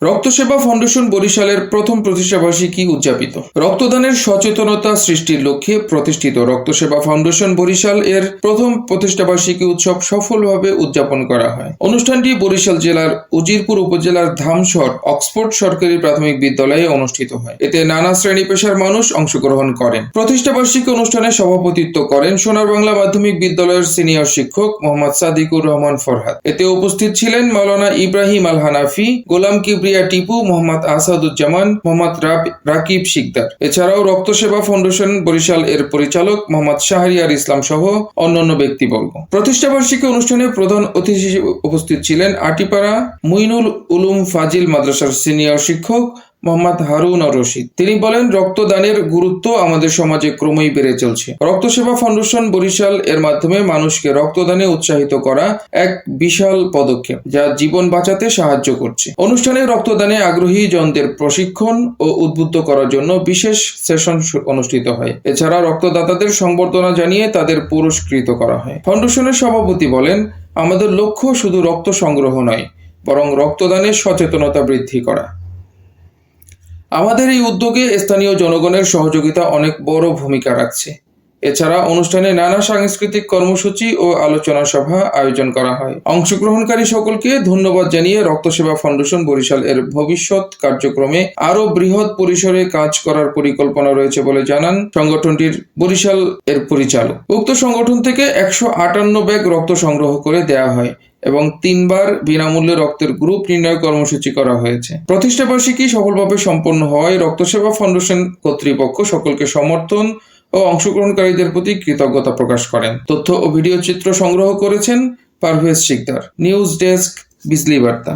রক্তসেবা foundation বরিশালের প্রথম প্রতিষ্ঠাবার্ষিকী উদযাপিত। রক্তদানের সচেতনতা সৃষ্টির লক্ষ্যে প্রতিষ্ঠিত রক্তসেবা ফাউন্ডেশন বরিশাল এর প্রথম প্রতিষ্ঠাবার্ষিকী উৎসব সফলভাবে উদযাপন করা হয়। অনুষ্ঠানটি বরিশাল জেলার উজিরপুর উপজেলার ধামসর অক্সফোর্ড সরকারি প্রাথমিক বিদ্যালয়ে অনুষ্ঠিত হয়। এতে নানা শ্রেণী পেশার মানুষ অংশগ্রহণ করেন। প্রতিষ্ঠাবার্ষিকী অনুষ্ঠানে সভাপতিত্ব করেন সোনার বাংলা মাধ্যমিক বিদ্যালয়ের সিনিয়র শিক্ষক মোহাম্মদ সাদিকুর রহমান ফরহাদ। এতে উপস্থিত ছিলেন মাওলানা ইব্রাহিম আল হানাফি, গোলাম কিবরিয়া টিপু, মোহাম্মদ আসাদুজ্জামান, মোহাম্মদ রাকিব শিকদার। এছাড়াও রক্তসেবা ফাউন্ডেশন বরিশাল এর পরিচালক মোহাম্মদ শাহরিয়ার ইসলাম সহ অন্যান্য ব্যক্তিবর্গ। প্রতিষ্ঠাবার্ষিকী অনুষ্ঠানে প্রধান অতিথি হিসেবে উপস্থিত ছিলেন আটিপাড়া মুইনুল উলুম ফাজিল মাদ্রাসার সিনিয়র শিক্ষক মোহাম্মদ হারুন রশিদ। তিনি বলেন, রক্তদানের গুরুত্ব আমাদের সমাজে ক্রমেই বেড়ে চলছে। রক্তসেবা ফাউন্ডেশন বরিশাল এর মাধ্যমে মানুষকে রক্তদানে উৎসাহিত করা এক বিশাল পদক্ষেপ, যা জীবন বাঁচাতে সাহায্য করছে। অনুষ্ঠানে রক্তদানে আগ্রহী জনদের প্রশিক্ষণ ও উদ্বুদ্ধ করার জন্য বিশেষ সেশন অনুষ্ঠিত হয়। এছাড়া রক্তদাতাদের সংবর্ধনা জানিয়ে তাদের পুরস্কৃত করা হয়। ফাউন্ডেশনের সভাপতি বলেন, আমাদের লক্ষ্য শুধু রক্ত সংগ্রহ নয়, বরং রক্তদানের সচেতনতা বৃদ্ধি করা। আমাদের এই উদ্যোগে স্থানীয় জনগণের সহযোগিতা অনেক বড় ভূমিকা রাখছে। এছাড়া অনুষ্ঠানে নানা সাংস্কৃতিক কর্মসূচি ও আলোচনা সভা আয়োজন করা হয়। অংশগ্রহণকারী সকলকে ধন্যবাদ জানিয়ে রক্তসেবা ফাউন্ডেশন বরিশাল এর ভবিষ্যৎ কার্যক্রমে আরো বৃহৎ পরিসরে কাজ করার পরিকল্পনা রয়েছে বলে জানান সংগঠনটির বরিশাল এর পরিচালক। উক্ত সংগঠন থেকে 158 ব্যাগ রক্ত সংগ্রহ করে দেয়া হয় এবং 3 বার বিনামূল্যে রক্তের গ্রুপ নির্ণয় কর্মসূচি করা হয়েছে। প্রতিষ্ঠাবার্ষিকী সফলভাবে সম্পন্ন হওয়ায় রক্তসেবা ফাউন্ডেশন কর্তৃপক্ষ সকলকে সমর্থন ও অংশগ্রহণকারীদের প্রতি কৃতজ্ঞতা প্রকাশ করেন। তথ্য ও ভিডিও চিত্র সংগ্রহ করেছেন পারভেজ শিকদার। নিউজ ডেস্ক, বিজলি বার্তা।